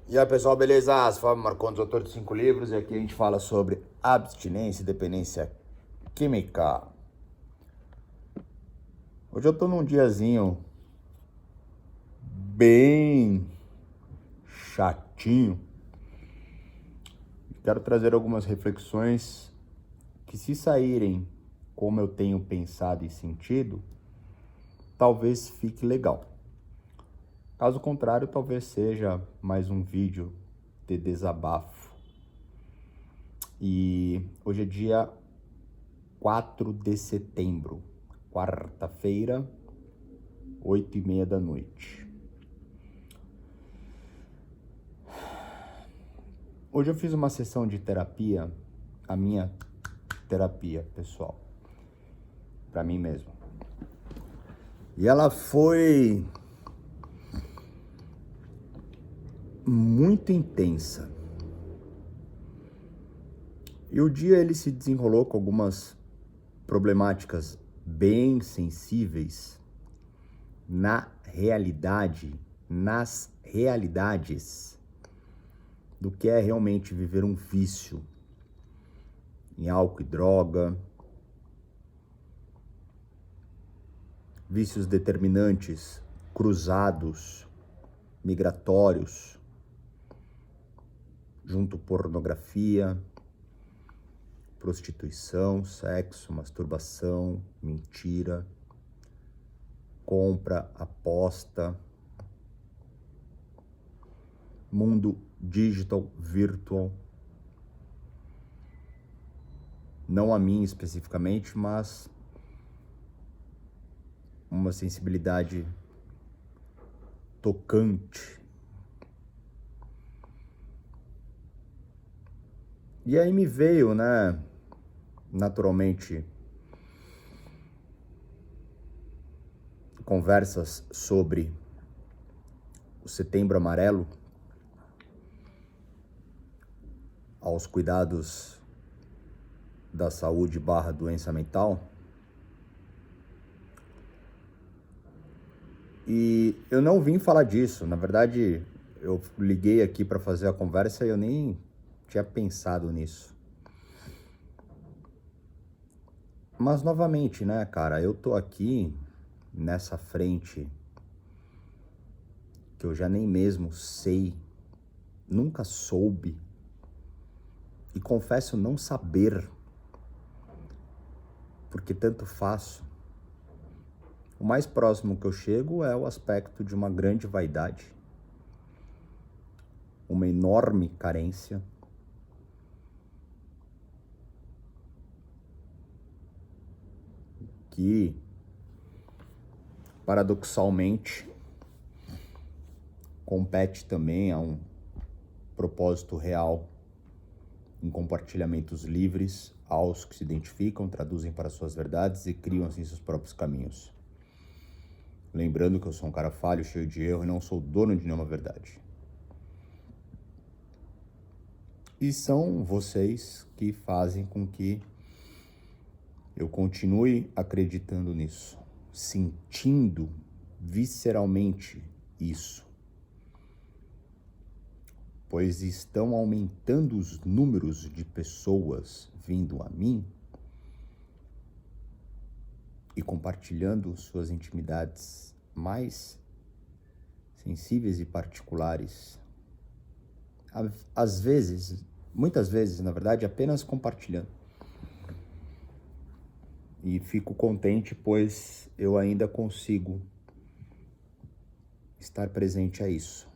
E aí pessoal, beleza? Fábio Marcondes, autor de 5 livros, e aqui a gente fala sobre abstinência e dependência química. Hoje eu tô num diazinho bem chatinho. Quero trazer algumas reflexões que, se saírem como eu tenho pensado e sentido, talvez fique legal. Caso contrário, talvez seja mais um vídeo de desabafo. E hoje é dia 4 de setembro, quarta-feira, 8h30 da noite. Hoje eu fiz uma sessão de terapia, a minha terapia pessoal, para mim mesmo. E ela foi muito intensa. E o dia ele se desenrolou com algumas problemáticas bem sensíveis nas realidades do que é realmente viver um vício em álcool e droga, vícios determinantes, cruzados, migratórios, junto pornografia, prostituição, sexo, masturbação, mentira, compra, aposta, mundo digital, virtual. Não a mim especificamente, mas uma sensibilidade tocante. E aí me veio, né, naturalmente, conversas sobre o Setembro Amarelo, aos cuidados da saúde / doença mental. E eu não vim falar disso. Na verdade, eu liguei aqui para fazer a conversa e eu nem tinha pensado nisso. Mas novamente, né, cara, eu tô aqui nessa frente que eu já nem mesmo sei, nunca soube e confesso não saber, porque tanto faço. O mais próximo que eu chego é o aspecto de uma grande vaidade, uma enorme carência, que, paradoxalmente, compete também a um propósito real em compartilhamentos livres aos que se identificam, traduzem para suas verdades e criam assim seus próprios caminhos. Lembrando que eu sou um cara falho, cheio de erro e não sou dono de nenhuma verdade. E são vocês que fazem com que eu continue acreditando nisso, sentindo visceralmente isso, pois estão aumentando os números de pessoas vindo a mim e compartilhando suas intimidades mais sensíveis e particulares. Às vezes, muitas vezes, na verdade, apenas compartilhando. E fico contente, pois eu ainda consigo estar presente a isso.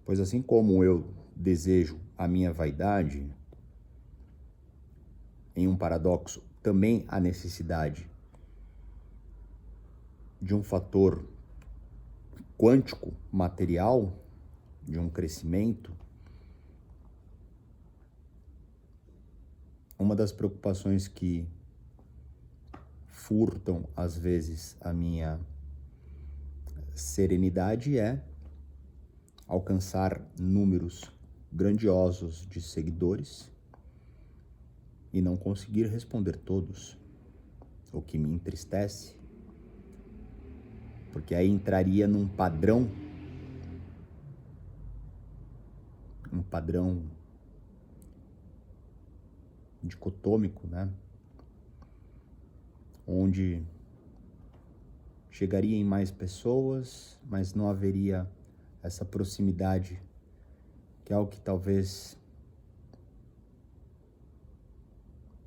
Pois assim como eu desejo a minha vaidade, em um paradoxo, também a necessidade de um fator quântico, material, de um crescimento. Uma das preocupações que furtam, às vezes, a minha serenidade é alcançar números grandiosos de seguidores e não conseguir responder todos, o que me entristece, porque aí entraria num padrão padrão dicotômico, né? Onde chegaria em mais pessoas, mas não haveria essa proximidade, que é algo que talvez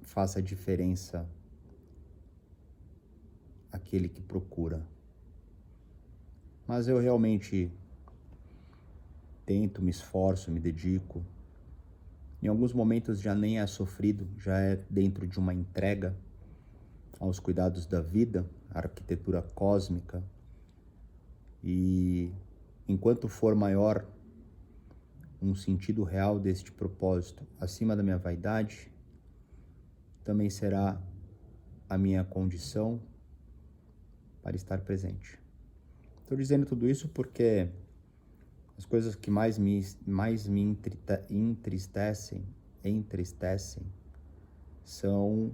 faça a diferença aquele que procura. Mas eu realmente tento, me esforço, me dedico. Em alguns momentos já nem é sofrido, já é dentro de uma entrega aos cuidados da vida, a arquitetura cósmica. E enquanto for maior um sentido real deste propósito acima da minha vaidade, também será a minha condição para estar presente. Estou dizendo tudo isso porque as coisas que mais me entristecem são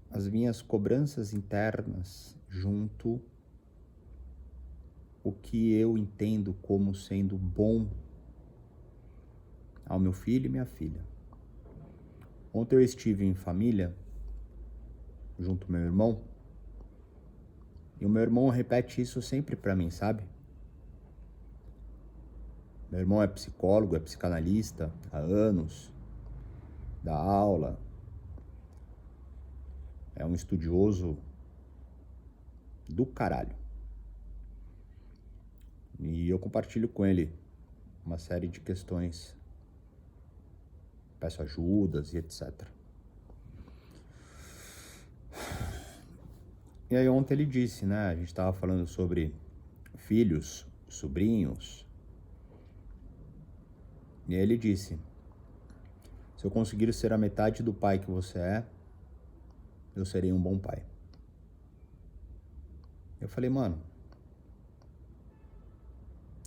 as minhas cobranças internas junto o que eu entendo como sendo bom ao meu filho e minha filha. Ontem eu estive em família junto ao meu irmão, e o meu irmão repete isso sempre pra mim, sabe? Meu irmão é psicólogo, é psicanalista há anos, dá aula, é um estudioso do caralho. E eu compartilho com ele uma série de questões, peço ajudas e etc. E aí ontem ele disse, né, a gente estava falando sobre filhos, sobrinhos, e aí ele disse: se eu conseguir ser a metade do pai que você é, eu serei um bom pai. Eu falei, mano,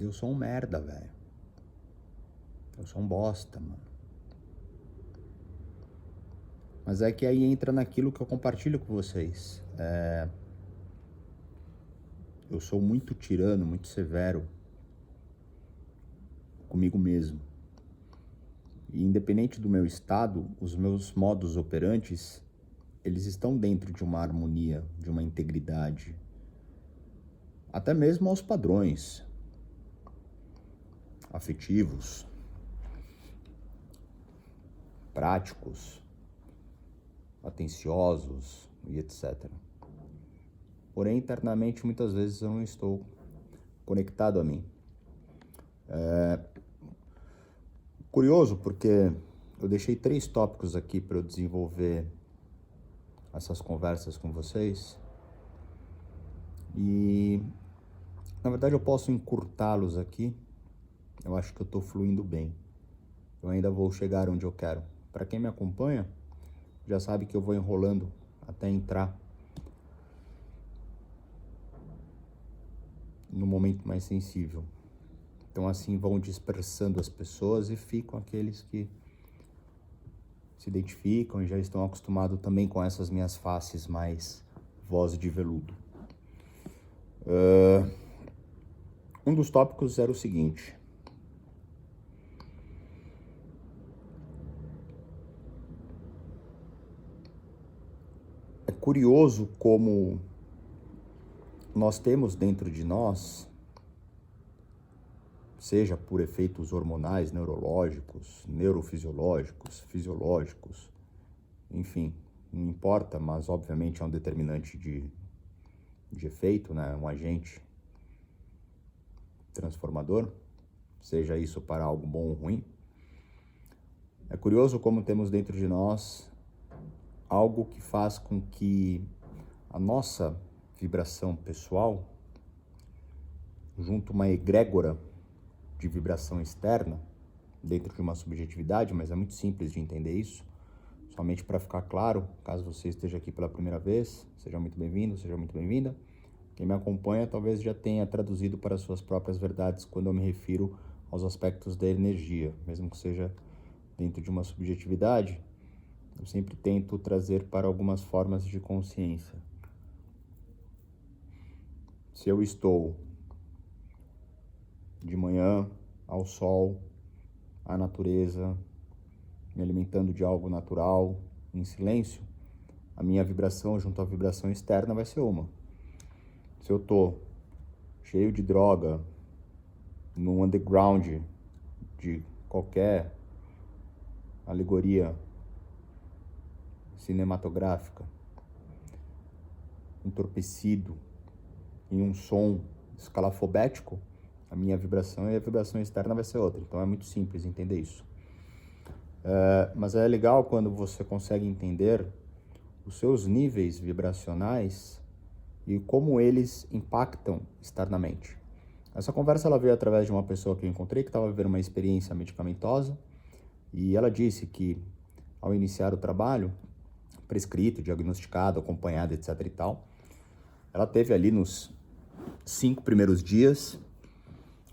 eu sou um merda, velho. Eu sou um bosta, mano. Mas é que aí entra naquilo que eu compartilho com vocês. Eu sou muito tirano, muito severo comigo mesmo. E independente do meu estado, os meus modus operantes, eles estão dentro de uma harmonia, de uma integridade. Até mesmo aos padrões afetivos, práticos, atenciosos e etc. Porém, internamente, muitas vezes eu não estou conectado a mim. Curioso, porque eu deixei 3 tópicos aqui para eu desenvolver essas conversas com vocês. E, na verdade, eu posso encurtá-los aqui. Eu acho que eu estou fluindo bem. Eu ainda vou chegar onde eu quero. Para quem me acompanha, já sabe que eu vou enrolando até entrar no momento mais sensível. Então assim vão dispersando as pessoas e ficam aqueles que se identificam e já estão acostumados também com essas minhas faces mais voz de veludo. Um dos tópicos era o seguinte: é curioso como nós temos dentro de nós, seja por efeitos hormonais, neurológicos, neurofisiológicos, fisiológicos, enfim, não importa, mas obviamente é um determinante de efeito, né? Um agente transformador, seja isso para algo bom ou ruim. É curioso como temos dentro de nós algo que faz com que a nossa vibração pessoal, junto a uma egrégora de vibração externa, dentro de uma subjetividade, mas é muito simples de entender isso, somente para ficar claro, caso você esteja aqui pela primeira vez, seja muito bem-vindo, seja muito bem-vinda. Quem me acompanha talvez já tenha traduzido para suas próprias verdades quando eu me refiro aos aspectos da energia, mesmo que seja dentro de uma subjetividade, eu sempre tento trazer para algumas formas de consciência. Se eu estou de manhã ao sol, à natureza, me alimentando de algo natural, em silêncio, a minha vibração junto à vibração externa vai ser uma. Se eu tô cheio de droga, no underground de qualquer alegoria cinematográfica, entorpecido, em um som escalafobético, a minha vibração e a vibração externa vai ser outra. Então é muito simples entender isso. Mas é legal quando você consegue entender os seus níveis vibracionais e como eles impactam externamente. Essa conversa ela veio através de uma pessoa que eu encontrei que estava vivendo uma experiência medicamentosa e ela disse que ao iniciar o trabalho, prescrito, diagnosticado, acompanhado, etc e tal, ela teve ali nos 5 primeiros dias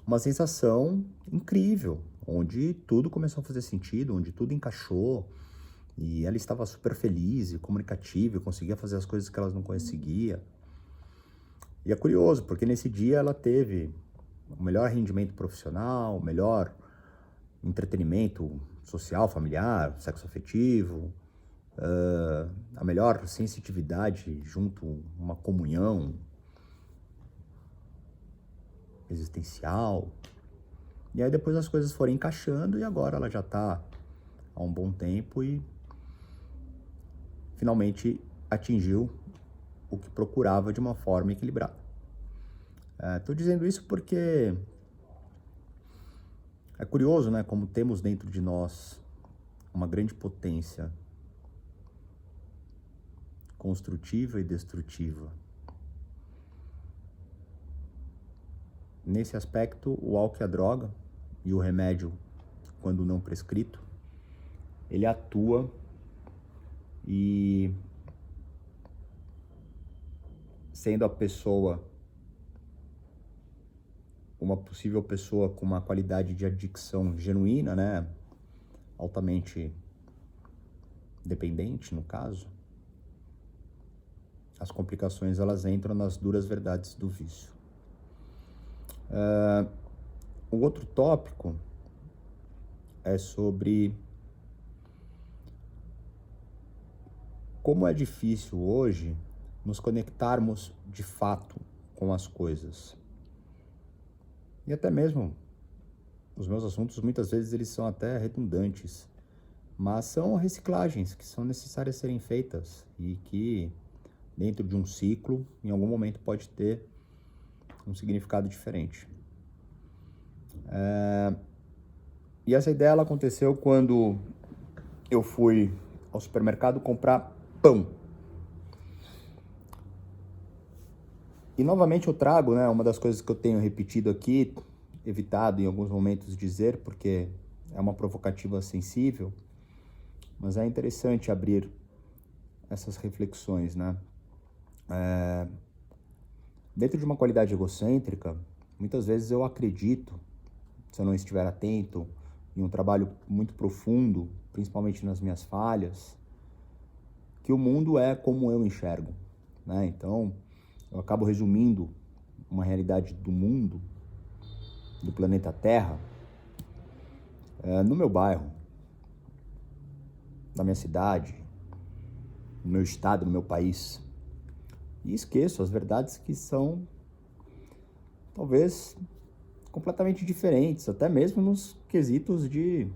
uma sensação incrível, onde tudo começou a fazer sentido, onde tudo encaixou, e ela estava super feliz e comunicativa, e conseguia fazer as coisas que ela não conseguia. E é curioso, porque nesse dia ela teve o melhor rendimento profissional, o melhor entretenimento social, familiar, sexo afetivo, a melhor sensitividade junto, uma comunhão existencial. E aí depois as coisas foram encaixando e agora ela já está há um bom tempo e finalmente atingiu o que procurava de uma forma equilibrada. Estou dizendo isso porque é curioso, né, como temos dentro de nós uma grande potência construtiva e destrutiva. Nesse aspecto, o álcool e a droga e o remédio, quando não prescrito, ele atua e, sendo a pessoa uma possível pessoa com uma qualidade de adicção genuína, né, altamente dependente no caso, as complicações elas entram nas duras verdades do vício. O outro tópico é sobre como é difícil hoje nos conectarmos de fato com as coisas. E até mesmo os meus assuntos muitas vezes eles são até redundantes, mas são reciclagens que são necessárias serem feitas e que dentro de um ciclo, em algum momento pode ter um significado diferente. E essa ideia ela aconteceu quando eu fui ao supermercado comprar pão. E novamente eu trago, né, uma das coisas que eu tenho repetido aqui, evitado em alguns momentos dizer, porque é uma provocativa sensível, mas é interessante abrir essas reflexões, né? Dentro de uma qualidade egocêntrica, muitas vezes eu acredito, se eu não estiver atento, em um trabalho muito profundo, principalmente nas minhas falhas, que o mundo é como eu enxergo, né? Então, eu acabo resumindo uma realidade do mundo, do planeta Terra, no meu bairro, na minha cidade, no meu estado, no meu país. E esqueço as verdades que são, talvez, completamente diferentes, até mesmo nos quesitos de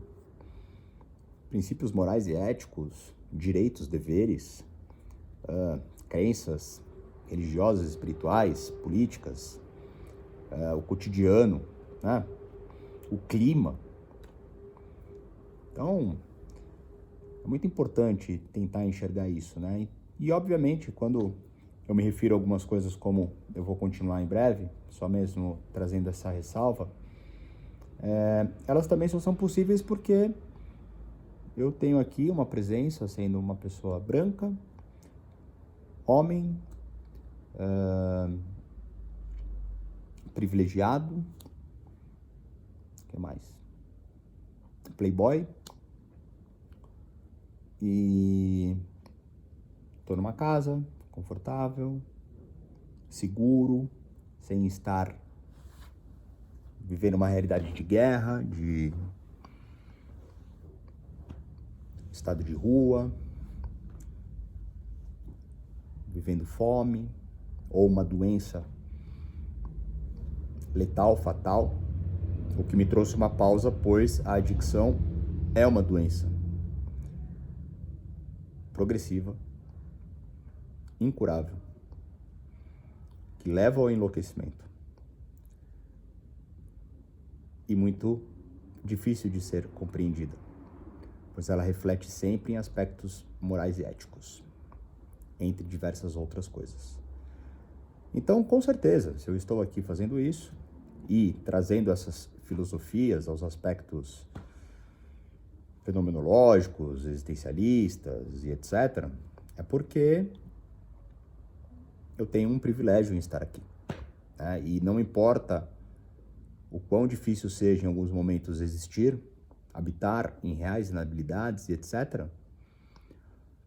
princípios morais e éticos, direitos, deveres, crenças religiosas, espirituais, políticas, o cotidiano, né? O clima. Então, é muito importante tentar enxergar isso, né? E obviamente, quando eu me refiro a algumas coisas como eu vou continuar em breve, só mesmo trazendo essa ressalva, elas também só são possíveis porque eu tenho aqui uma presença, sendo uma pessoa branca, homem, privilegiado, o que mais? Playboy, e tô numa casa confortável, seguro, sem estar vivendo uma realidade de guerra, de estado de rua, vivendo fome, ou uma doença letal, fatal, o que me trouxe uma pausa, pois a adicção é uma doença progressiva, incurável, que leva ao enlouquecimento e muito difícil de ser compreendida, pois ela reflete sempre em aspectos morais e éticos, entre diversas outras coisas. Então, com certeza, se eu estou aqui fazendo isso e trazendo essas filosofias aos aspectos fenomenológicos, existencialistas e etc., é porque eu tenho um privilégio em estar aqui, né? E não importa o quão difícil seja em alguns momentos existir, habitar em reais inabilidades e etc.,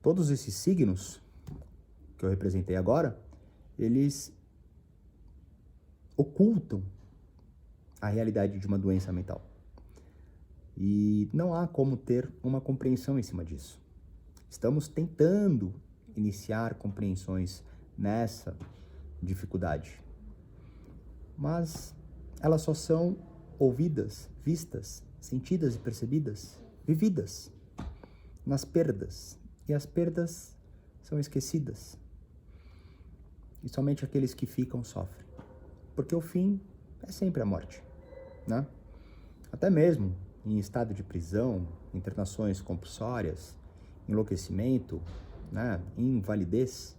todos esses signos que eu representei agora, eles ocultam a realidade de uma doença mental. E não há como ter uma compreensão em cima disso. Estamos tentando iniciar compreensões nessa dificuldade, mas elas só são ouvidas, vistas, sentidas e percebidas, vividas nas perdas. E as perdas são esquecidas. E somente aqueles que ficam sofrem. Porque o fim é sempre a morte, né? Até mesmo em estado de prisão, internações compulsórias, enlouquecimento, né? Invalidez,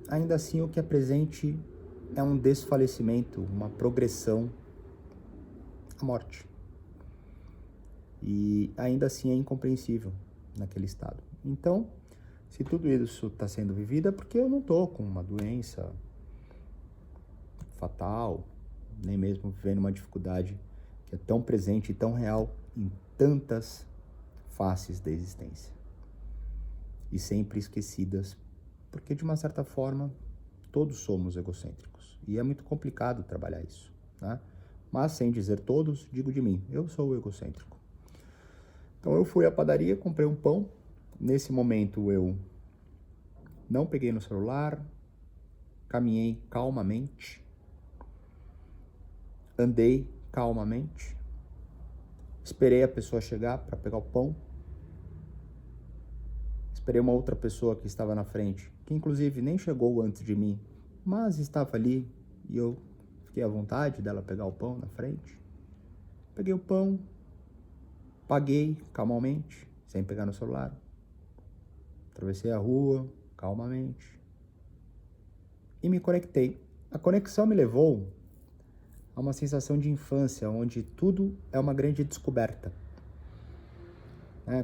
ainda assim o que é presente é um desfalecimento, uma progressão à morte. E ainda assim é incompreensível naquele estado. Então, se tudo isso está sendo vivido é porque eu não estou com uma doença fatal, nem mesmo vivendo uma dificuldade que é tão presente e tão real em tantas faces da existência. E sempre esquecidas, porque de uma certa forma todos somos egocêntricos. E é muito complicado trabalhar isso, né? Mas sem dizer todos, digo de mim, eu sou o egocêntrico. Então eu fui à padaria, comprei um pão. Nesse momento eu não peguei no celular, caminhei calmamente, andei calmamente, esperei a pessoa chegar para pegar o pão, esperei uma outra pessoa que estava na frente, que inclusive nem chegou antes de mim, mas estava ali e eu fiquei à vontade dela pegar o pão na frente. Peguei o pão, paguei calmamente, sem pegar no celular. Atravessei a rua calmamente e me conectei. A conexão me levou a uma sensação de infância, onde tudo é uma grande descoberta.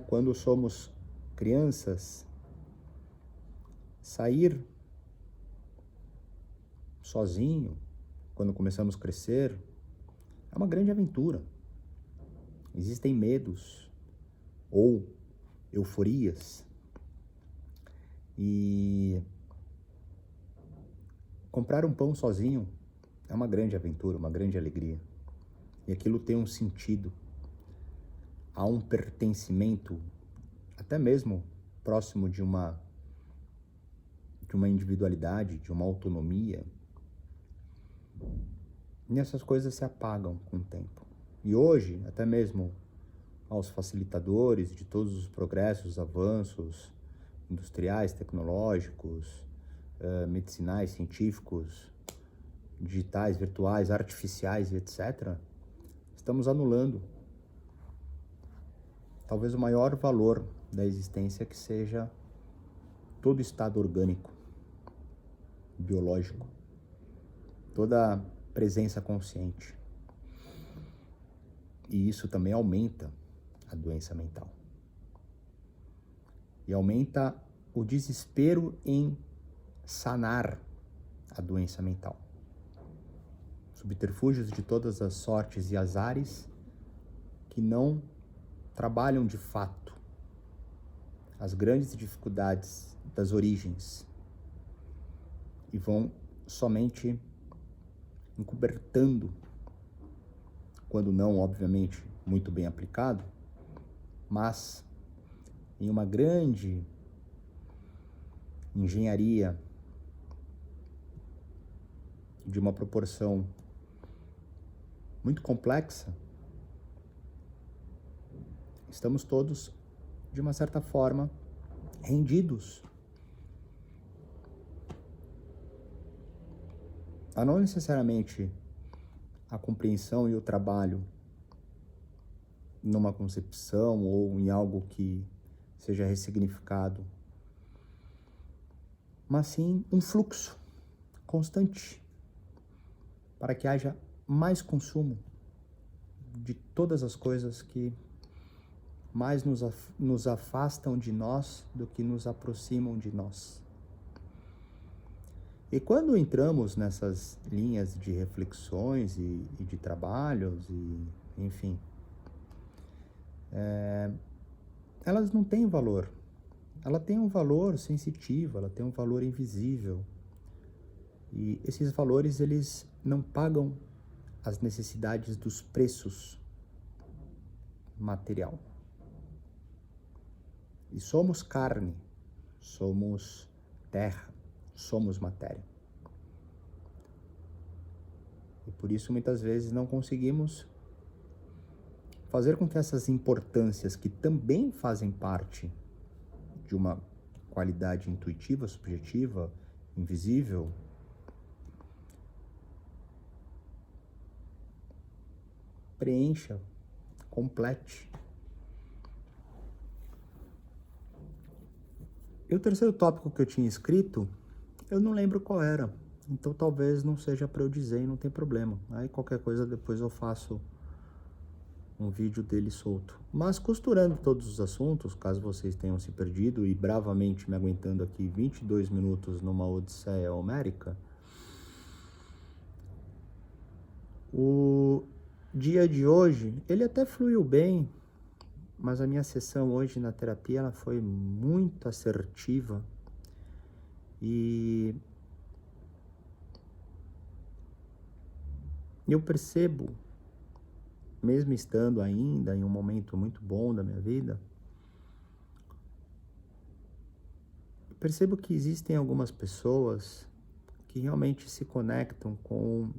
Quando somos crianças, sair sozinho, quando começamos a crescer, é uma grande aventura. Existem medos ou euforias. E comprar um pão sozinho é uma grande aventura, uma grande alegria. E aquilo tem um sentido. Há um pertencimento, até mesmo próximo de uma individualidade, de uma autonomia. E essas coisas se apagam com o tempo. E hoje, até mesmo aos facilitadores de todos os progressos, avanços industriais, tecnológicos, medicinais, científicos, digitais, virtuais, artificiais e etc., estamos anulando talvez o maior valor da existência, que seja todo estado orgânico, biológico, toda presença consciente. E isso também aumenta a doença mental. E aumenta o desespero em sanar a doença mental. Subterfúgios de todas as sortes e azares que não trabalham de fato as grandes dificuldades das origens e vão somente encobertando, quando não, obviamente, muito bem aplicado, mas em uma grande engenharia de uma proporção muito complexa, estamos todos, de uma certa forma, rendidos a não necessariamente a compreensão e o trabalho numa concepção ou em algo que seja ressignificado, mas sim um fluxo constante para que haja mais consumo de todas as coisas que mais nos afastam de nós do que nos aproximam de nós. E quando entramos nessas linhas de reflexões e de trabalhos, enfim, elas não têm valor. Ela tem um valor sensitivo, ela tem um valor invisível. E esses valores, eles não pagam as necessidades dos preços material. E somos carne, somos terra, somos matéria. E por isso muitas vezes não conseguimos fazer com que essas importâncias, que também fazem parte de uma qualidade intuitiva, subjetiva, invisível, preencha, complete. E o terceiro tópico que eu tinha escrito, eu não lembro qual era. Então talvez não seja para eu dizer e não tem problema. Aí qualquer coisa depois eu faço um vídeo dele solto. Mas costurando todos os assuntos, caso vocês tenham se perdido e bravamente me aguentando aqui 22 minutos numa odisseia homérica, o dia de hoje, ele até fluiu bem, mas a minha sessão hoje na terapia, ela foi muito assertiva e eu percebo, mesmo estando ainda em um momento muito bom da minha vida, eu percebo que existem algumas pessoas que realmente se conectam com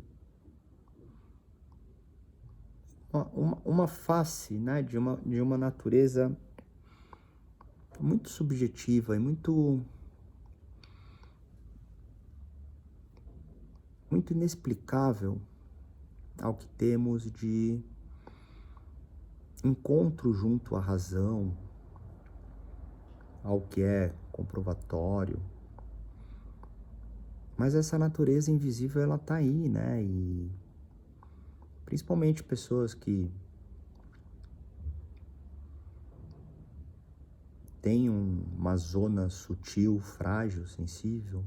uma face, né, de uma natureza muito subjetiva e muito inexplicável ao que temos de encontro junto à razão, ao que é comprovatório. Mas essa natureza invisível, ela tá aí, né? E principalmente pessoas que têm uma zona sutil, frágil, sensível,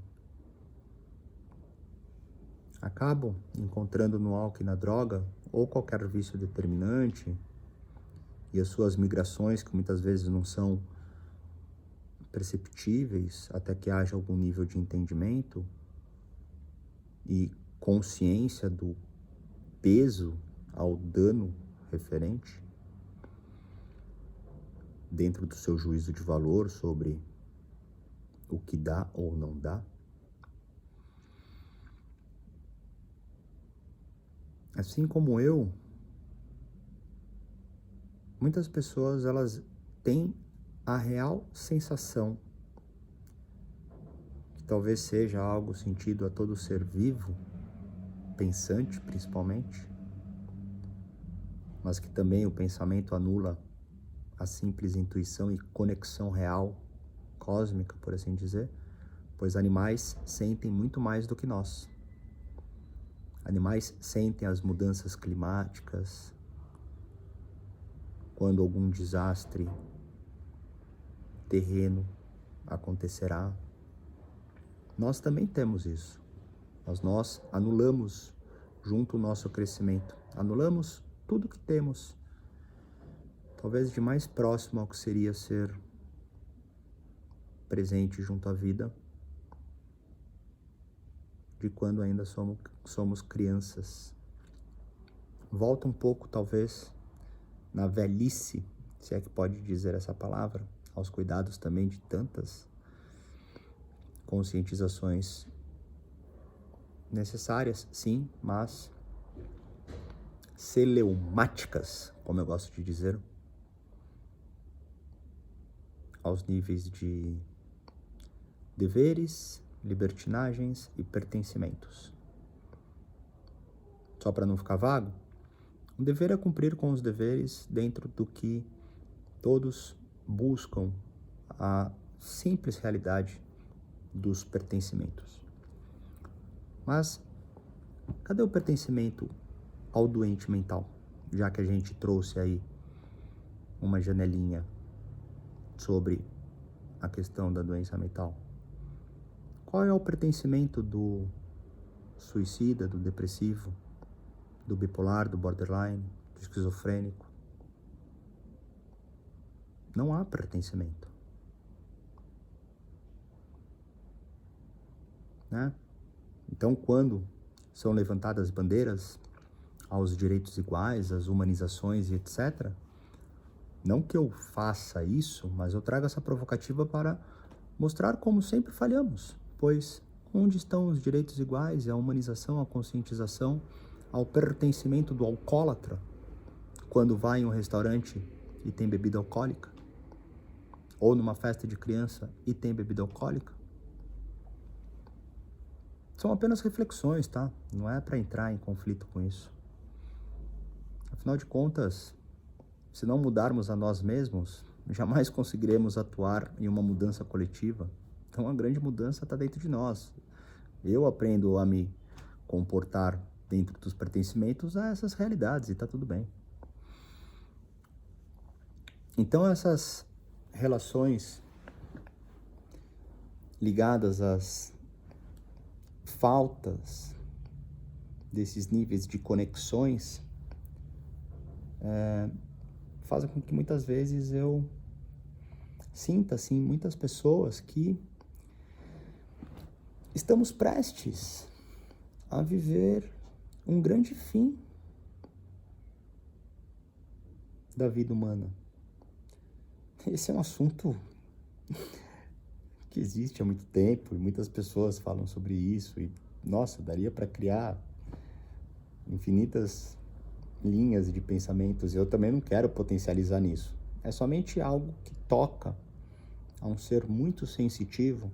acabam encontrando no álcool e na droga, ou qualquer vício determinante, e as suas migrações, que muitas vezes não são perceptíveis até que haja algum nível de entendimento e consciência do peso ao dano referente, dentro do seu juízo de valor sobre o que dá ou não dá. Assim como eu, muitas pessoas, elas têm a real sensação, que talvez seja algo sentido a todo ser vivo, pensante principalmente, mas que também o pensamento anula a simples intuição e conexão real, cósmica, por assim dizer, pois animais sentem muito mais do que nós. Animais sentem as mudanças climáticas, quando algum desastre terreno acontecerá. Nós também temos isso, mas nós anulamos junto o nosso crescimento, anulamos tudo que temos, talvez de mais próximo ao que seria ser presente junto à vida, de quando ainda somos crianças. Volta um pouco, talvez, na velhice, se é que pode dizer essa palavra, aos cuidados também de tantas conscientizações necessárias, sim, mas celeumáticas, como eu gosto de dizer, aos níveis de deveres, libertinagens e pertencimentos. Só para não ficar vago, o dever é cumprir com os deveres dentro do que todos buscam a simples realidade dos pertencimentos. Mas cadê o pertencimento ao doente mental? Já que a gente trouxe aí uma janelinha sobre a questão da doença mental. Qual é o pertencimento do suicida, do depressivo, do bipolar, do borderline, do esquizofrênico? Não há pertencimento, né? Então, quando são levantadas bandeiras aos direitos iguais, às humanizações e etc., não que eu faça isso, mas eu trago essa provocativa para mostrar como sempre falhamos, pois onde estão os direitos iguais, a humanização, a conscientização, ao pertencimento do alcoólatra, quando vai em um restaurante e tem bebida alcoólica? Ou numa festa de criança e tem bebida alcoólica? São apenas reflexões, tá? Não é para entrar em conflito com isso. Afinal de contas, se não mudarmos a nós mesmos, jamais conseguiremos atuar em uma mudança coletiva. Então a grande mudança está dentro de nós. Eu aprendo a me comportar dentro dos pertencimentos a essas realidades e está tudo bem. Então essas relações ligadas às faltas desses níveis de conexões fazem com que muitas vezes eu sinta, assim, muitas pessoas que estamos prestes a viver um grande fim da vida humana. Esse é um assunto que existe há muito tempo e muitas pessoas falam sobre isso e, nossa, daria para criar infinitas linhas de pensamentos. Eu também não quero potencializar nisso. É somente algo que toca a um ser muito sensitivo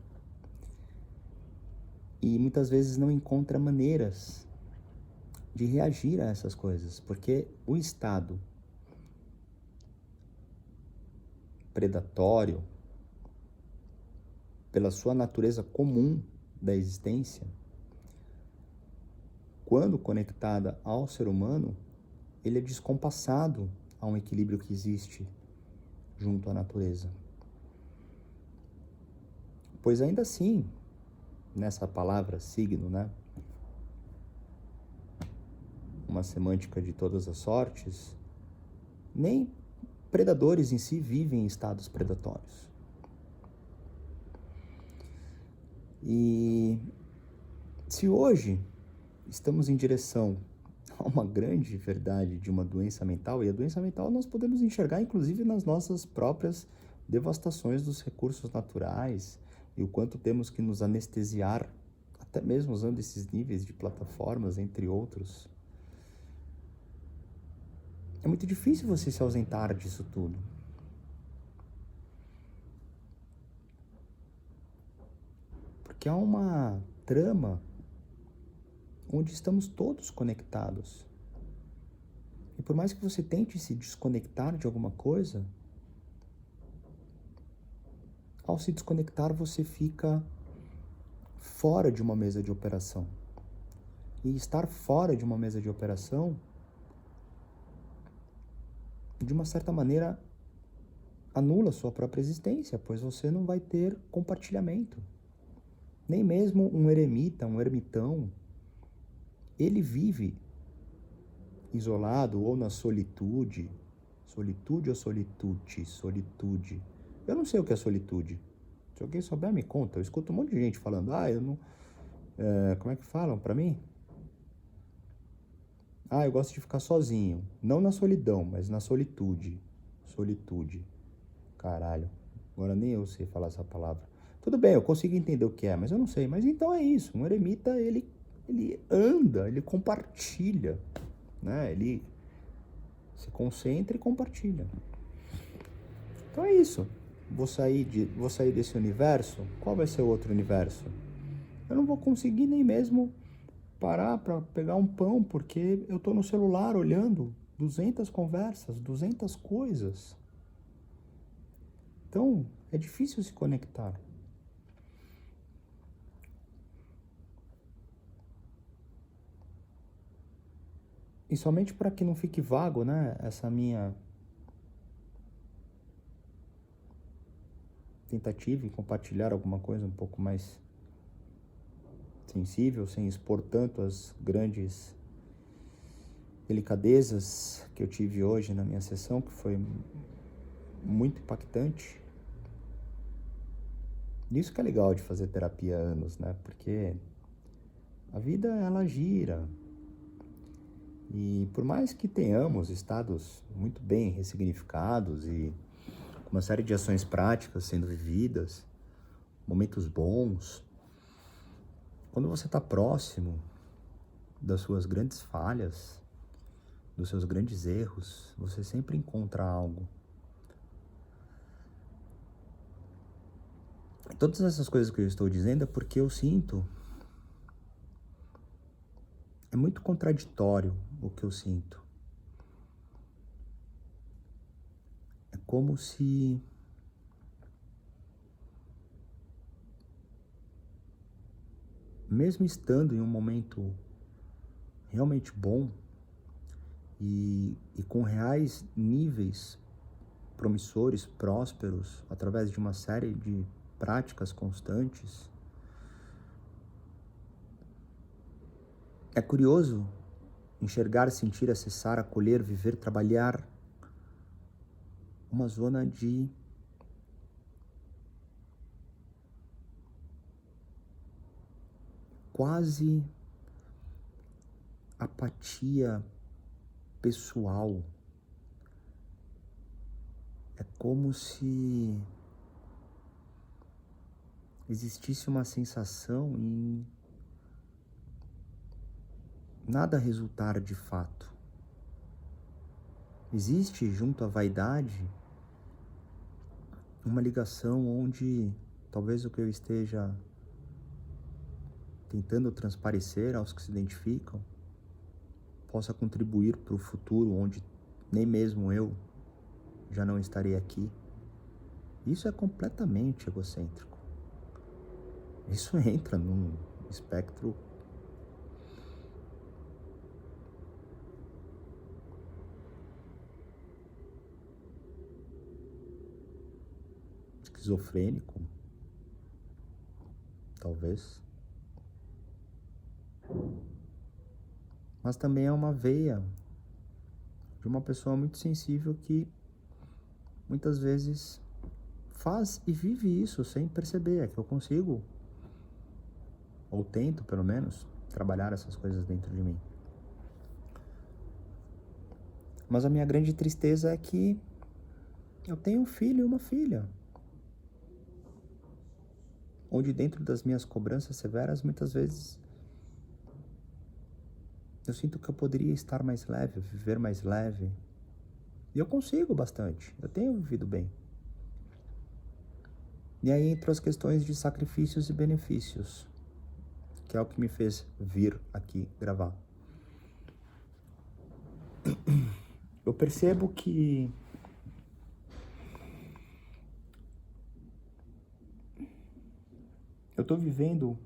e muitas vezes não encontra maneiras de reagir a essas coisas, porque o estado predatório, pela sua natureza comum da existência, quando conectada ao ser humano, ele é descompassado a um equilíbrio que existe junto à natureza. Pois ainda assim, nessa palavra signo, né? Uma semântica de todas as sortes, nem predadores em si vivem em estados predatórios. E se hoje estamos em direção a uma grande verdade de uma doença mental, e a doença mental nós podemos enxergar inclusive nas nossas próprias devastações dos recursos naturais e o quanto temos que nos anestesiar, até mesmo usando esses níveis de plataformas, entre outros. É muito difícil você se ausentar disso tudo. Porque há uma trama onde estamos todos conectados. E por mais que você tente se desconectar de alguma coisa, ao se desconectar você fica fora de uma mesa de operação. E estar fora de uma mesa de operação, de uma certa maneira, anula sua própria existência, pois você não vai ter compartilhamento. Nem mesmo um eremita, um ermitão, ele vive isolado ou na solitude. Solitude ou solitude? Solitude. Eu não sei o que é solitude. Se alguém souber, me conta. Eu escuto um monte de gente falando, eu Como é que falam pra mim? Ah, eu gosto de ficar sozinho. Não na solidão, mas na solitude. Solitude. Caralho. Agora nem eu sei falar essa palavra. Tudo bem, eu consigo entender o que é, mas eu não sei. Mas então é isso. Um eremita, ele anda, ele compartilha, né? Ele se concentra e compartilha. Então é isso. Vou sair desse universo. Qual vai ser o outro universo? Eu não vou conseguir nem mesmo parar para pegar um pão, porque eu tô no celular olhando 200 conversas, 200 coisas. Então, é difícil se conectar. E somente para que não fique vago, né, essa minha tentativa em compartilhar alguma coisa um pouco mais sensível, sem expor tanto as grandes delicadezas que eu tive hoje na minha sessão, que foi muito impactante. Isso que é legal de fazer terapia há anos, né? Porque a vida, ela gira. E por mais que tenhamos estados muito bem ressignificados e uma série de ações práticas sendo vividas, momentos bons, quando você está próximo das suas grandes falhas, dos seus grandes erros, você sempre encontra algo. E todas essas coisas que eu estou dizendo é porque eu sinto. É muito contraditório o que eu sinto. É como se mesmo estando em um momento realmente bom e com reais níveis promissores, prósperos, através de uma série de práticas constantes, é curioso enxergar, sentir, acessar, acolher, viver, trabalhar uma zona de quase apatia pessoal. É como se existisse uma sensação em nada resultar de fato. Existe junto à vaidade uma ligação onde talvez o que eu esteja tentando transparecer aos que se identificam possa contribuir para o futuro onde nem mesmo eu já não estarei aqui. Isso é completamente egocêntrico. Isso entra num espectro esquizofrênico, talvez. Mas também é uma veia de uma pessoa muito sensível que muitas vezes faz e vive isso sem perceber. É que eu consigo, ou tento pelo menos, trabalhar essas coisas dentro de mim. Mas a minha grande tristeza é que eu tenho um filho e uma filha, onde dentro das minhas cobranças severas, muitas vezes eu sinto que eu poderia estar mais leve, viver mais leve. E eu consigo bastante, eu tenho vivido bem. E aí entram as questões de sacrifícios e benefícios, que é o que me fez vir aqui gravar. Eu percebo que eu estou vivendo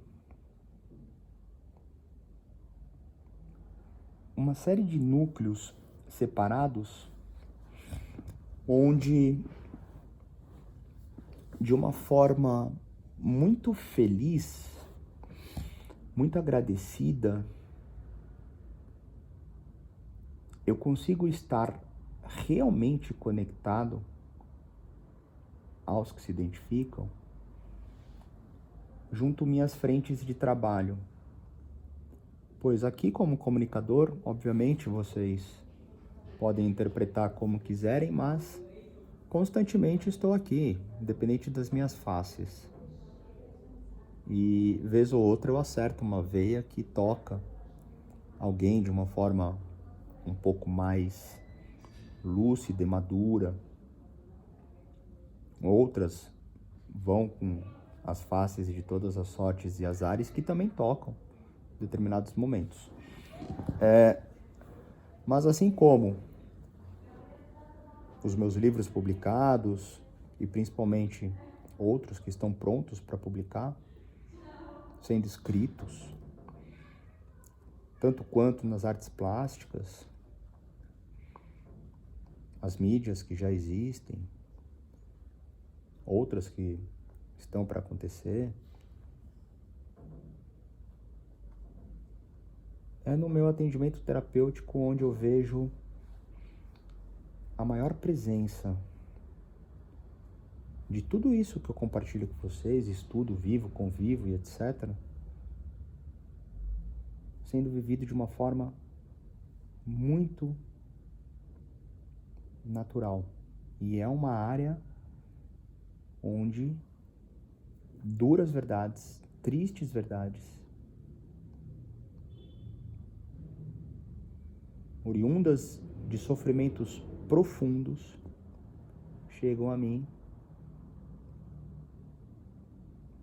uma série de núcleos separados, onde, de uma forma muito feliz, muito agradecida, eu consigo estar realmente conectado aos que se identificam junto minhas frentes de trabalho. Pois aqui, como comunicador, obviamente vocês podem interpretar como quiserem, mas constantemente estou aqui, independente das minhas faces. E vez ou outra eu acerto uma veia que toca alguém de uma forma um pouco mais lúcida e madura. Outras vão com as faces de todas as sortes e azares que também tocam em determinados momentos. Mas assim como os meus livros publicados e principalmente outros que estão prontos para publicar, sendo escritos, tanto quanto nas artes plásticas, as mídias que já existem, outras que estão para acontecer, é no meu atendimento terapêutico onde eu vejo a maior presença de tudo isso que eu compartilho com vocês, estudo, vivo, convivo e etc., sendo vivido de uma forma muito natural. E é uma área onde duras verdades, tristes verdades, oriundas de sofrimentos profundos, chegam a mim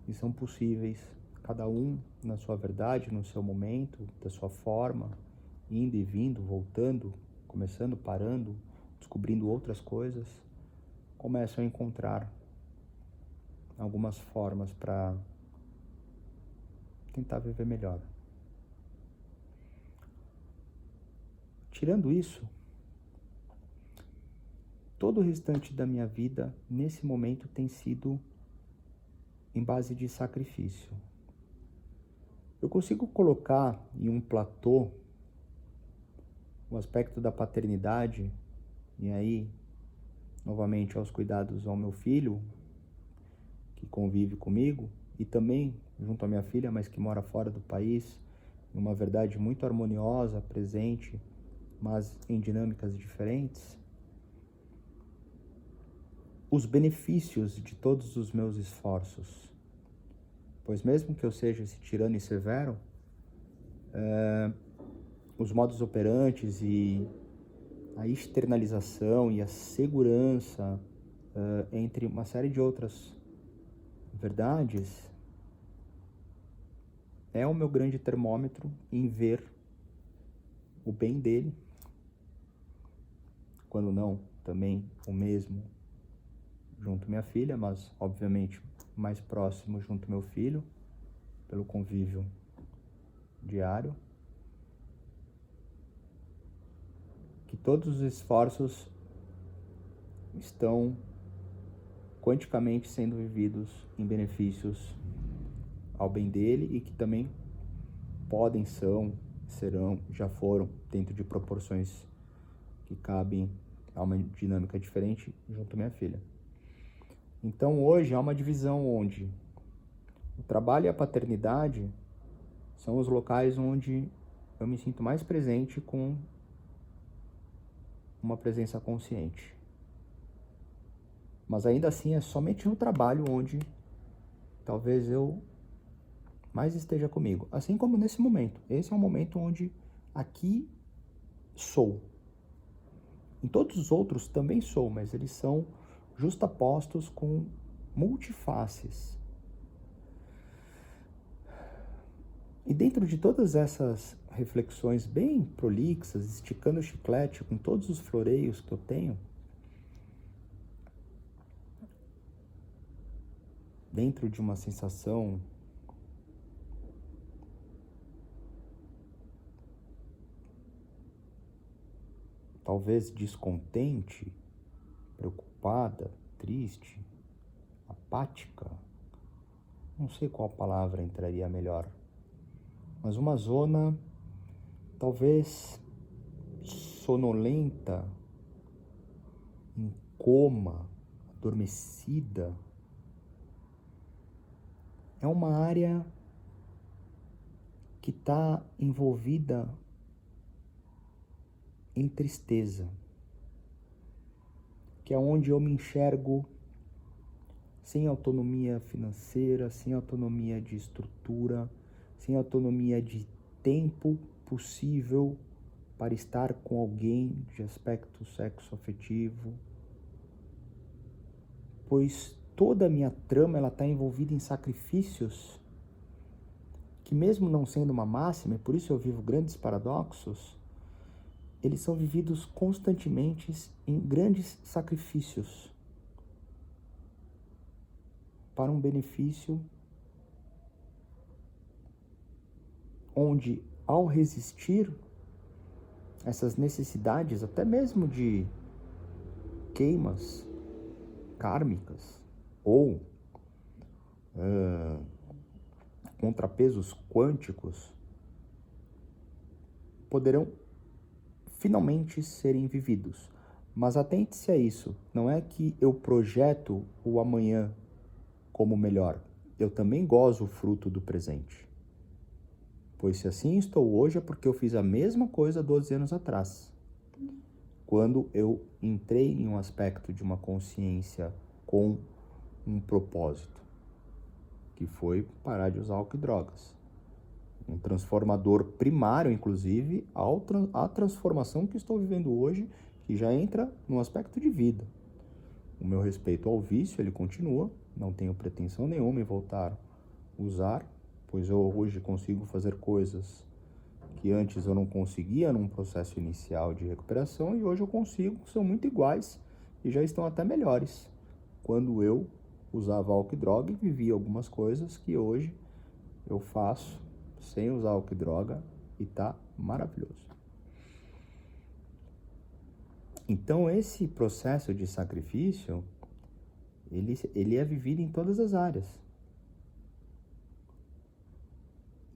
e são possíveis, cada um na sua verdade, no seu momento, da sua forma, indo e vindo, voltando, começando, parando, descobrindo outras coisas, começam a encontrar algumas formas para tentar viver melhor. Tirando isso, todo o restante da minha vida, nesse momento, tem sido em base de sacrifício. Eu consigo colocar em um platô o aspecto da paternidade, e aí, novamente, aos cuidados ao meu filho, que convive comigo, e também junto à minha filha, mas que mora fora do país, uma verdade muito harmoniosa, presente, mas em dinâmicas diferentes, os benefícios de todos os meus esforços. Pois mesmo que eu seja esse tirano e severo, os modus operantes e a externalização e a segurança, entre uma série de outras verdades, é o meu grande termômetro em ver o bem dele, quando não, também o mesmo junto à minha filha, mas obviamente mais próximo junto ao meu filho, pelo convívio diário, que todos os esforços estão quanticamente sendo vividos em benefícios ao bem dele e que também podem, serão, já foram, dentro de proporções que cabem a uma dinâmica diferente junto à minha filha. Então hoje há uma divisão onde o trabalho e a paternidade são os locais onde eu me sinto mais presente com uma presença consciente. Mas ainda assim é somente no trabalho onde talvez eu mais esteja comigo. Assim como nesse momento. Esse é um momento onde aqui sou. Em todos os outros também sou, mas eles são justapostos com multifaces. E dentro de todas essas reflexões bem prolixas, esticando o chiclete com todos os floreios que eu tenho, dentro de uma sensação talvez descontente, preocupada, triste, apática, não sei qual palavra entraria melhor, mas uma zona talvez sonolenta, em coma, adormecida. É uma área que está envolvida em tristeza, que é onde eu me enxergo sem autonomia financeira, sem autonomia de estrutura, sem autonomia de tempo possível para estar com alguém de aspecto sexo-afetivo, pois toda a minha trama ela está envolvida em sacrifícios que, mesmo não sendo uma máxima, e por isso eu vivo grandes paradoxos, eles são vividos constantemente em grandes sacrifícios para um benefício onde, ao resistir essas necessidades, até mesmo de queimas kármicas ou contrapesos quânticos, poderão finalmente serem vividos. Mas atente-se a isso, não é que eu projeto o amanhã como melhor, eu também gozo o fruto do presente. Pois se assim estou hoje é porque eu fiz a mesma coisa 12 anos atrás, quando eu entrei em um aspecto de uma consciência com um propósito, que foi parar de usar álcool e drogas. Um transformador primário, inclusive, à transformação que estou vivendo hoje, que já entra no aspecto de vida. O meu respeito ao vício, ele continua, não tenho pretensão nenhuma em voltar a usar, pois eu hoje consigo fazer coisas que antes eu não conseguia num processo inicial de recuperação, e hoje eu consigo, são muito iguais e já estão até melhores. Quando eu usava álcool e droga e vivia algumas coisas que hoje eu faço sem usar álcool e droga e tá maravilhoso. Então esse processo de sacrifício, ele é vivido em todas as áreas.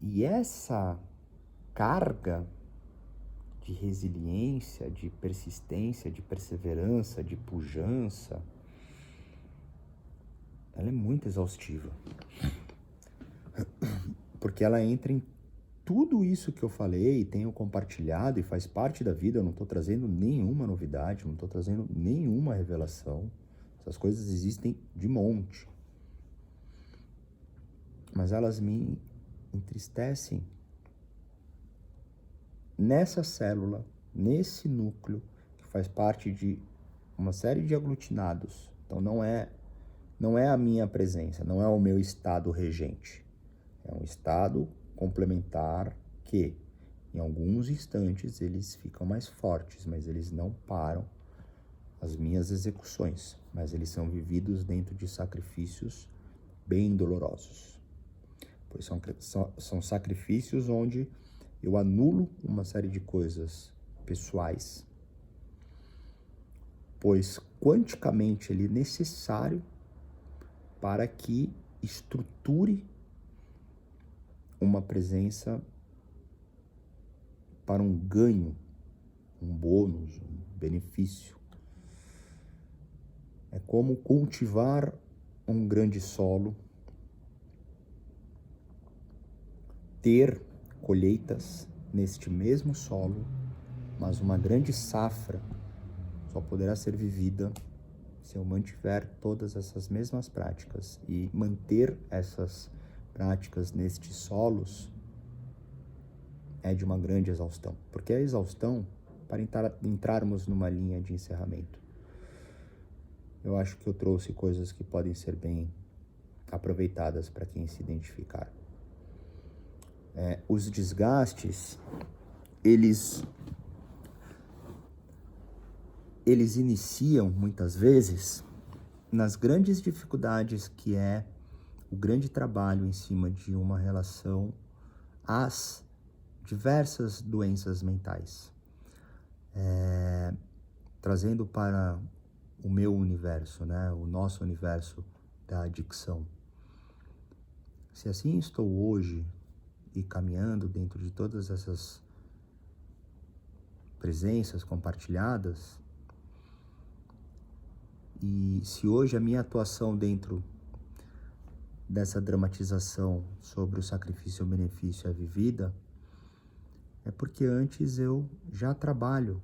E essa carga de resiliência, de persistência, de perseverança, de pujança, ela é muito exaustiva. Porque ela entra em tudo isso que eu falei, tenho compartilhado e faz parte da vida. Eu não estou trazendo nenhuma novidade, não estou trazendo nenhuma revelação. Essas coisas existem de monte. Mas elas me entristecem nessa célula, nesse núcleo, que faz parte de uma série de aglutinados. Então não é a minha presença, não é o meu estado regente. É um estado complementar que, em alguns instantes, eles ficam mais fortes, mas eles não param as minhas execuções, mas eles são vividos dentro de sacrifícios bem dolorosos. Pois são sacrifícios onde eu anulo uma série de coisas pessoais, pois quanticamente ele é necessário para que estruture uma presença para um ganho, um bônus, um benefício. É como cultivar um grande solo, ter colheitas neste mesmo solo, mas uma grande safra só poderá ser vivida se eu mantiver todas essas mesmas práticas. E manter essas práticas nestes solos é de uma grande exaustão, porque a exaustão, para entrarmos numa linha de encerramento, eu acho que eu trouxe coisas que podem ser bem aproveitadas para quem se identificar. Os desgastes, eles iniciam muitas vezes nas grandes dificuldades que é o grande trabalho em cima de uma relação às diversas doenças mentais, trazendo para o meu universo, né, o nosso universo da adicção. Se assim estou hoje e caminhando dentro de todas essas presenças compartilhadas, e se hoje a minha atuação dentro dessa dramatização sobre o sacrifício e o benefício à vivida é porque antes eu já trabalho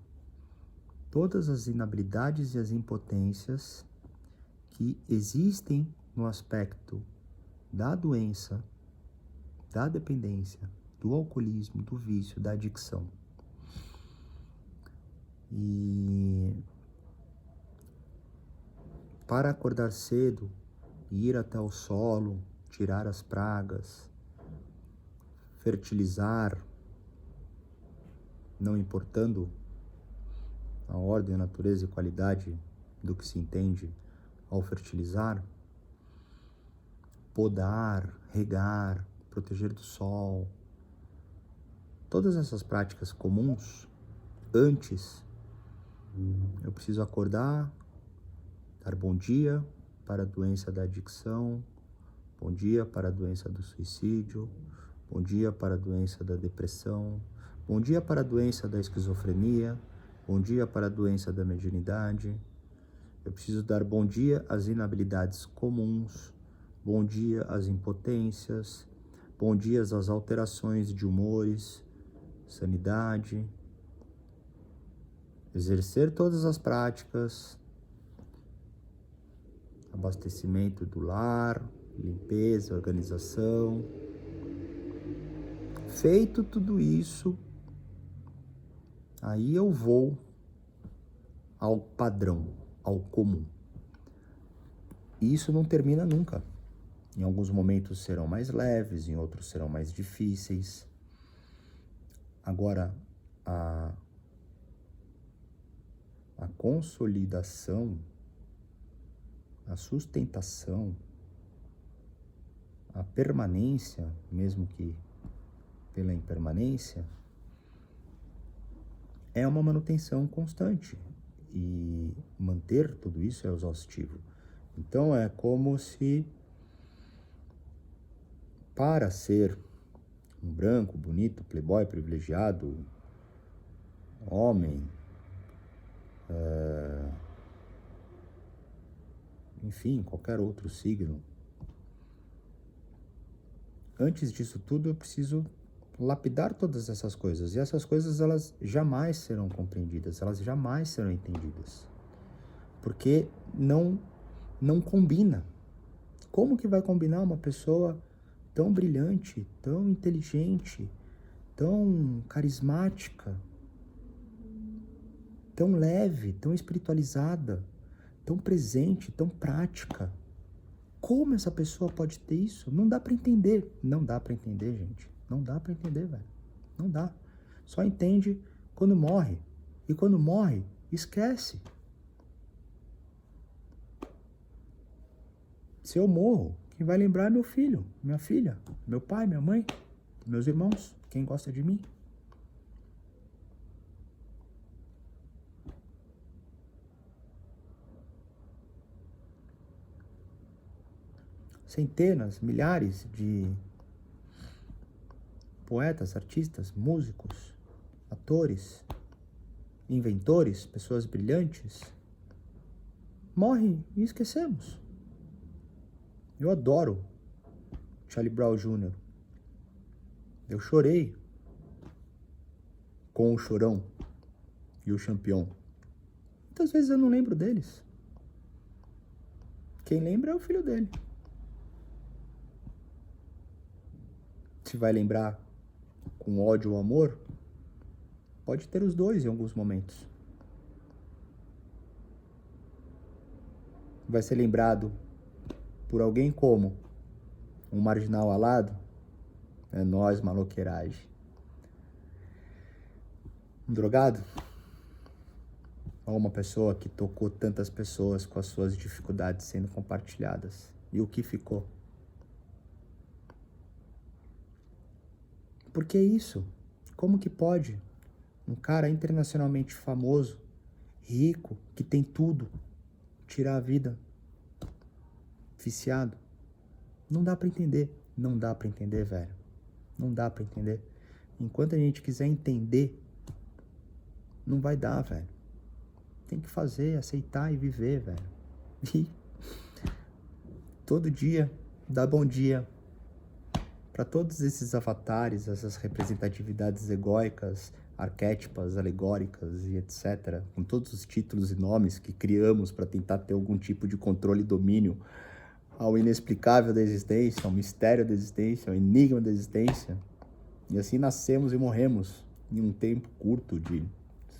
todas as inabilidades e as impotências que existem no aspecto da doença, da dependência, do alcoolismo, do vício, da adicção. E para acordar cedo, ir até o solo, tirar as pragas, fertilizar, não importando a ordem, a natureza e qualidade do que se entende ao fertilizar, podar, regar, proteger do sol, todas essas práticas comuns, antes eu preciso acordar, dar bom dia para a doença da adicção, bom dia para a doença do suicídio, bom dia para a doença da depressão, bom dia para a doença da esquizofrenia, bom dia para a doença da mediunidade. Eu preciso dar bom dia às inabilidades comuns, bom dia às impotências, bom dia às alterações de humores, sanidade. Exercer todas as práticas, abastecimento do lar, limpeza, organização. Feito tudo isso, aí eu vou ao padrão, ao comum. E isso não termina nunca. Em alguns momentos serão mais leves, em outros serão mais difíceis. Agora, a consolidação, a sustentação, a permanência, mesmo que pela impermanência, é uma manutenção constante. E manter tudo isso é exaustivo. Então é como se, para ser um branco, bonito, playboy, privilegiado, homem, enfim, qualquer outro signo, antes disso tudo eu preciso lapidar todas essas coisas. E essas coisas, elas jamais serão compreendidas, elas jamais serão entendidas. Porque não combina. Como que vai combinar uma pessoa tão brilhante, tão inteligente, tão carismática, tão leve, tão espiritualizada, tão presente, tão prática? Como essa pessoa pode ter isso? Não dá para entender. Não dá para entender, gente. Não dá para entender, velho. Não dá. Só entende quando morre. E quando morre, esquece. Se eu morro, quem vai lembrar é meu filho, minha filha, meu pai, minha mãe, meus irmãos, quem gosta de mim. Centenas, milhares de poetas, artistas, músicos, atores, inventores, pessoas brilhantes, morrem e esquecemos. Eu adoro Charlie Brown Jr. Eu chorei com o Chorão e o Champion. Muitas vezes eu não lembro deles. Quem lembra é o filho dele. Se vai lembrar com ódio ou amor, pode ter os dois em alguns momentos. Vai ser lembrado por alguém como um marginal alado, é nós, maloqueiragem. Um drogado, ou uma pessoa que tocou tantas pessoas com as suas dificuldades sendo compartilhadas. E o que ficou? Por que isso? Como que pode um cara internacionalmente famoso, rico, que tem tudo, tirar a vida viciado? Não dá pra entender. Não dá pra entender, velho. Não dá pra entender. Enquanto a gente quiser entender, não vai dar, velho. Tem que fazer, aceitar e viver, velho. E todo dia Dá bom dia para todos esses avatares, essas representatividades egóicas, arquétipas, alegóricas e etc., com todos os títulos e nomes que criamos para tentar ter algum tipo de controle e domínio ao inexplicável da existência, ao mistério da existência, ao enigma da existência. E assim nascemos e morremos em um tempo curto de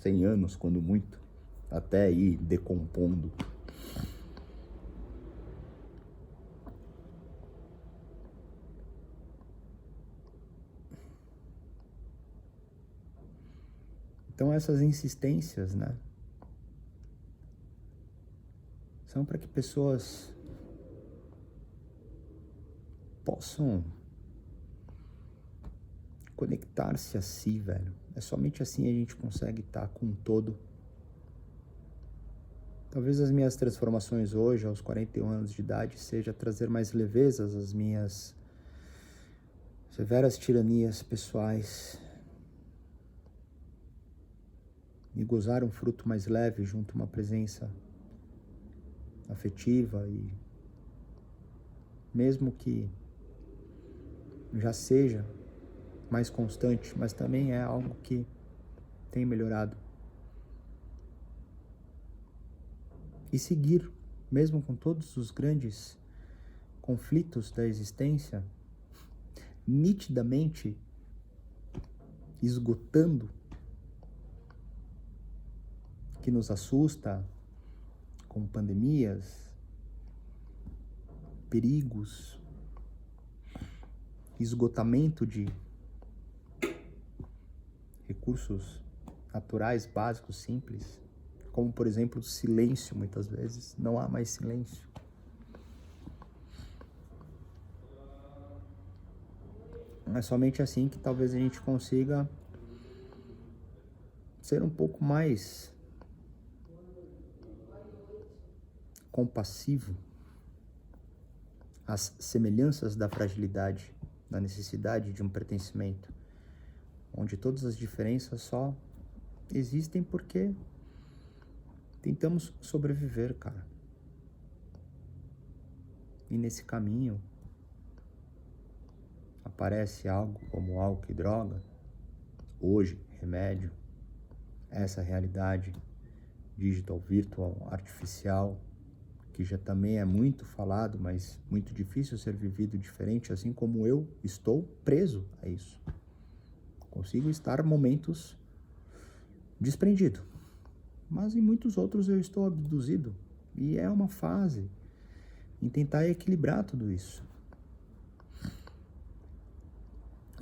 100 anos, quando muito, até ir decompondo. Então essas insistências, né, são para que pessoas possam conectar-se a si, velho. É somente assim a gente consegue estar com um todo. Talvez as minhas transformações hoje, aos 41 anos de idade, seja trazer mais levezas às minhas severas tiranias pessoais e gozar um fruto mais leve junto a uma presença afetiva e mesmo que já seja mais constante, mas também é algo que tem melhorado. E seguir, mesmo com todos os grandes conflitos da existência, nitidamente esgotando que nos assusta, como pandemias, perigos, esgotamento de recursos naturais, básicos, simples, como, por exemplo, o silêncio, muitas vezes. Não há mais silêncio. É somente assim que talvez a gente consiga ser um pouco mais compassivo às semelhanças da fragilidade, da necessidade de um pertencimento, onde todas as diferenças só existem porque tentamos sobreviver, cara. E nesse caminho aparece algo como álcool e droga, hoje remédio, essa realidade digital, virtual, artificial, que já também é muito falado, mas muito difícil ser vivido diferente, assim como eu estou preso a isso. Consigo estar momentos desprendido, mas em muitos outros eu estou abduzido. E é uma fase em tentar equilibrar tudo isso.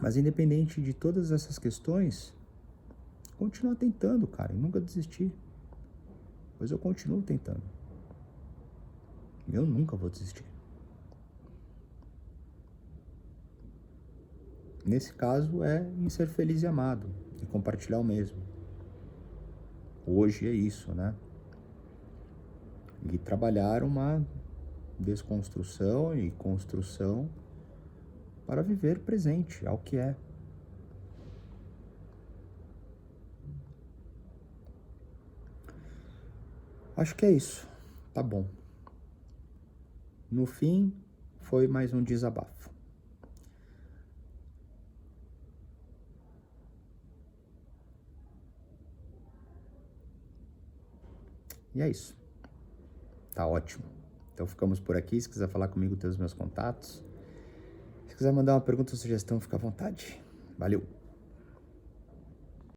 Mas independente de todas essas questões, continuar tentando, cara, e nunca desistir. Pois eu continuo tentando. Eu nunca vou desistir. Nesse caso é em ser feliz e amado e compartilhar o mesmo. Hoje é isso, né? E trabalhar uma desconstrução e construção para viver presente ao que é. Acho que é isso. Tá bom. No fim, foi mais um desabafo. E é isso. Tá ótimo. Então ficamos por aqui. Se quiser falar comigo, tem os meus contatos. Se quiser mandar uma pergunta ou sugestão, fica à vontade. Valeu!